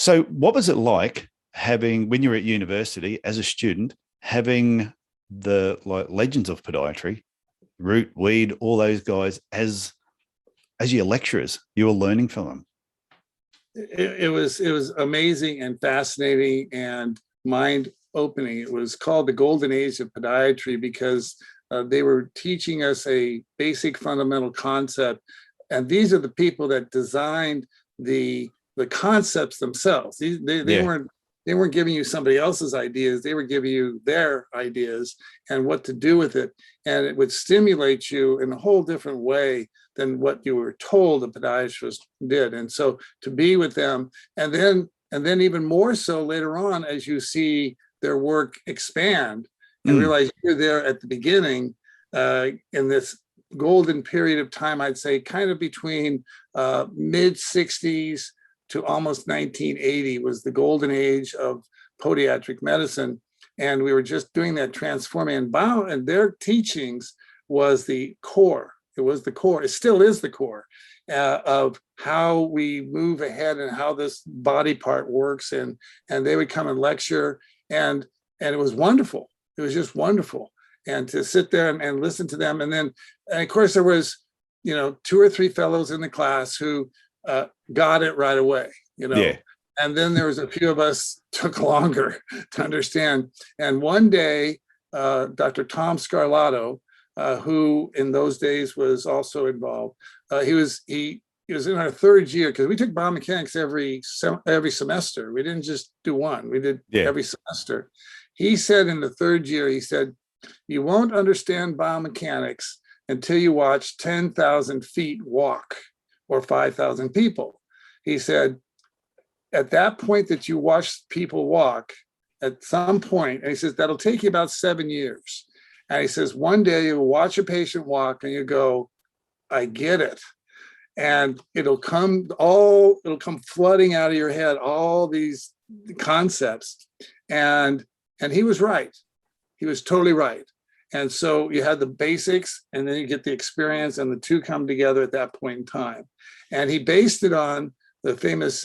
So what was it like having, when you were at university as a student, having the like legends of podiatry, Root, Weed, all those guys as your lecturers? You were learning from them. It was amazing and fascinating and mind opening. It was called the golden age of podiatry because they were teaching us a basic fundamental concept, and these are the people that designed the concepts themselves. They weren't giving you somebody else's ideas. They were giving you their ideas and what to do with it. And it would stimulate you in a whole different way than what you were told a podiatrist did. And so to be with them, and then even more so later on, as you see their work expand and realize you're there at the beginning in this golden period of time, I'd say kind of between mid 60s to almost 1980 was the golden age of podiatric medicine. And we were just doing that transforming, and their teachings was the core. It was the core. It still is the core of how we move ahead and how this body part works. And they would come and lecture, and it was wonderful. It was just wonderful. And to sit there and listen to them. And of course, there was, 2 or 3 fellows in the class who got it right away, Yeah. And then there was a few of us took longer to understand. And one day, Dr. Tom Scarlato, who in those days was also involved, he was in our 3rd year, because we took biomechanics every semester. We didn't just do one, we did every semester. He said in the 3rd year, he said, you won't understand biomechanics until you watch 10,000 feet walk or 5,000 people. He said, at that point that you watch people walk, at some point, and he says, that'll take you about 7 years. And he says, one day you'll watch a patient walk and you go, I get it. And it'll come flooding out of your head, all these concepts. And he was right. He was totally right. And so you had the basics, and then you get the experience, and the two come together at that point in time. And he based it on the famous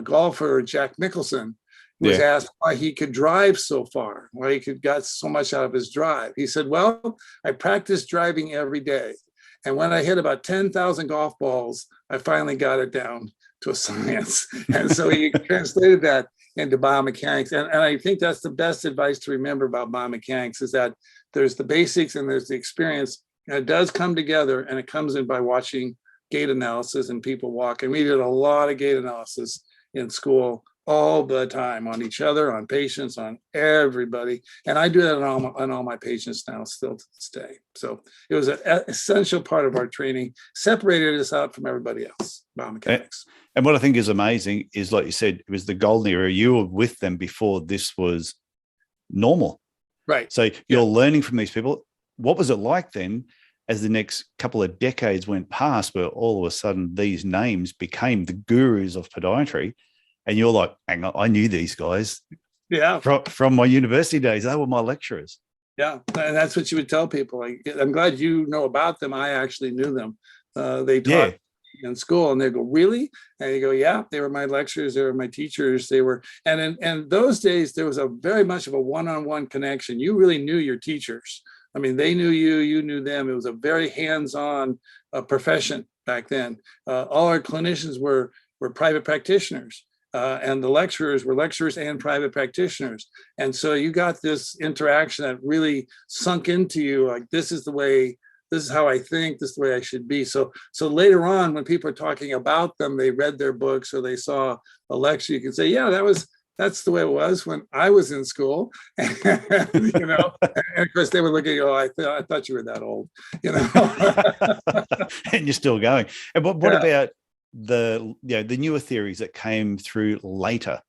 golfer, Jack Nicholson, who was asked why he could drive so far, why he got so much out of his drive. He said, well, I practice driving every day. And when I hit about 10,000 golf balls, I finally got it down to a science. And so he translated that into biomechanics. And I think that's the best advice to remember about biomechanics, is that there's the basics and there's the experience. And it does come together, and it comes in by watching gait analysis and people walk. And we did a lot of gait analysis in school all the time, on each other, on patients, on everybody. And I do that on all my patients now, still to this day. So it was an essential part of our training, separated us out from everybody else, biomechanics. And what I think is amazing is, like you said, it was the golden era. You were with them before this was normal. Right. So you're learning from these people. What was it like then, as the next couple of decades went past, where all of a sudden these names became the gurus of podiatry? And you're like, hang on, I knew these guys from my university days. They were my lecturers. Yeah, and that's what you would tell people. Like, I'm glad you know about them. I actually knew them. They taught in school, and they go, really? And you go, yeah, they were my lecturers. They were my teachers. They were, and in those days, there was a very much of a one-on-one connection. You really knew your teachers. I mean, they knew you, you knew them. It was a very hands-on profession back then. All our clinicians were private practitioners. And the lecturers were lecturers and private practitioners. And so you got this interaction that really sunk into you, like, this is how I think, this is the way I should be. So later on, when people are talking about them, they read their books or they saw a lecture, you can say, yeah, that's the way it was when I was in school. And, and of course they would look at you, I thought you were that old, And you're still going. And what about the newer theories that came through later?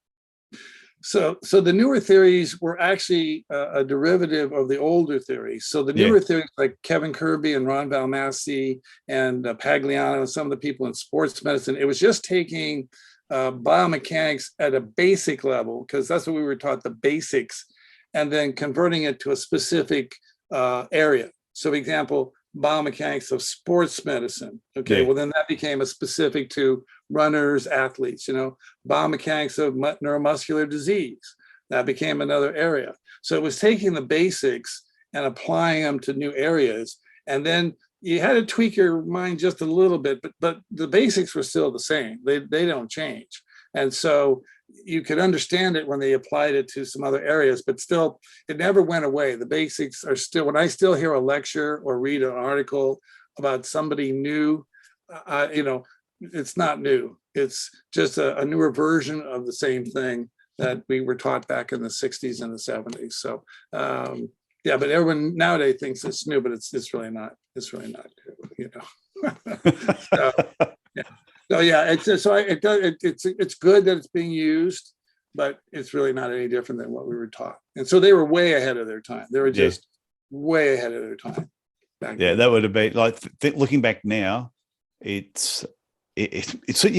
So the newer theories were actually a derivative of the older theories. So the newer theories, like Kevin Kirby and Ron Valmassi and Pagliano and some of the people in sports medicine, it was just taking biomechanics at a basic level, because that's what we were taught, the basics, and then converting it to a specific area. So, for example, biomechanics of sports medicine. Okay, Yeah. well, then that became a specific to runners, athletes, biomechanics of neuromuscular disease. That became another area. So it was taking the basics and applying them to new areas. And then you had to tweak your mind just a little bit, but the basics were still the same. They don't change. And so you could understand it when they applied it to some other areas, but still, it never went away. The basics are still, when I still hear a lecture or read an article about somebody new, it's not new. It's just a newer version of the same thing that we were taught back in the 60s and the 70s. So, yeah, but everyone nowadays thinks it's new, but it's really not. It's really not new, So, yeah. So yeah, it's good that it's being used, but it's really not any different than what we were taught. And so they were way ahead of their time. They were just way ahead of their time. Yeah, that would have been like looking back now. It's you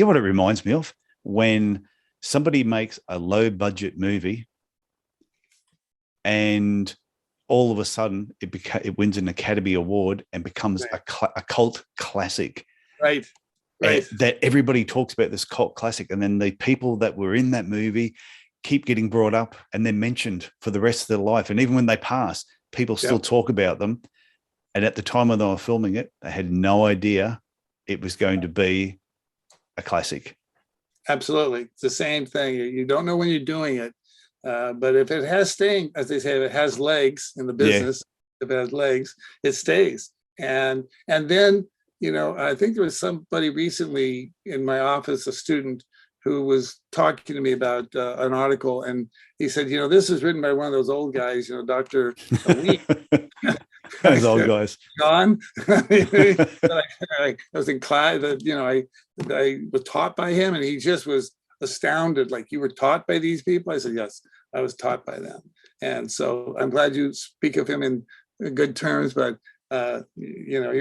know what it reminds me of? When somebody makes a low budget movie and all of a sudden it wins an Academy Award and becomes a cult classic. Right. That everybody talks about, this cult classic. And then the people that were in that movie keep getting brought up and they're mentioned for the rest of their life. And even when they pass, people still talk about them. And at the time when they were filming it, they had no idea it was going to be a classic. Absolutely. It's the same thing. You don't know when you're doing it. But if it has staying, as they say, if it has legs in the business, if it has legs, it stays. And then, I think there was somebody recently in my office, a student who was talking to me about an article, and he said, this is written by one of those old guys, Dr. Lee. Those old guys. John. I was in class, I was taught by him, and he just was astounded. Like, you were taught by these people? I said, yes, I was taught by them. And so I'm glad you speak of him in good terms, but you're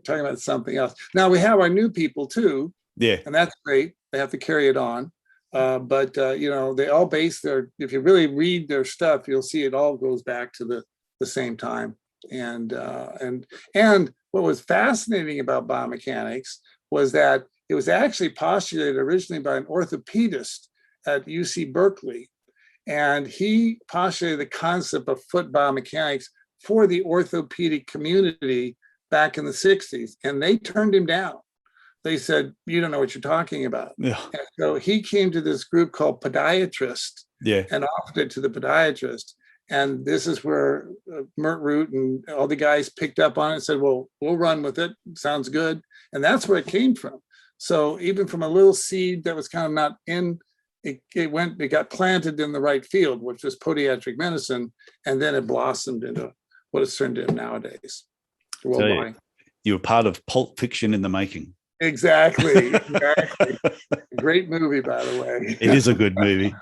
talking about something else. Now we have our new people too. Yeah. And that's great. They have to carry it on. But they all base if you really read their stuff, you'll see it all goes back to the same time. And what was fascinating about biomechanics was that it was actually postulated originally by an orthopedist at UC Berkeley. And he postulated the concept of foot biomechanics for the orthopedic community back in the 60s. And they turned him down. They said, you don't know what you're talking about. Yeah. And so he came to this group called Podiatrist and offered it to the podiatrist. And this is where Root and all the guys picked up on it and said, well, we'll run with it. Sounds good. And that's where it came from. So even from a little seed that was kind of not in, it got planted in the right field, which was podiatric medicine. And then it blossomed into what it's turned into nowadays. So you were part of Pulp Fiction in the making. Exactly. Great movie, by the way. It is a good movie.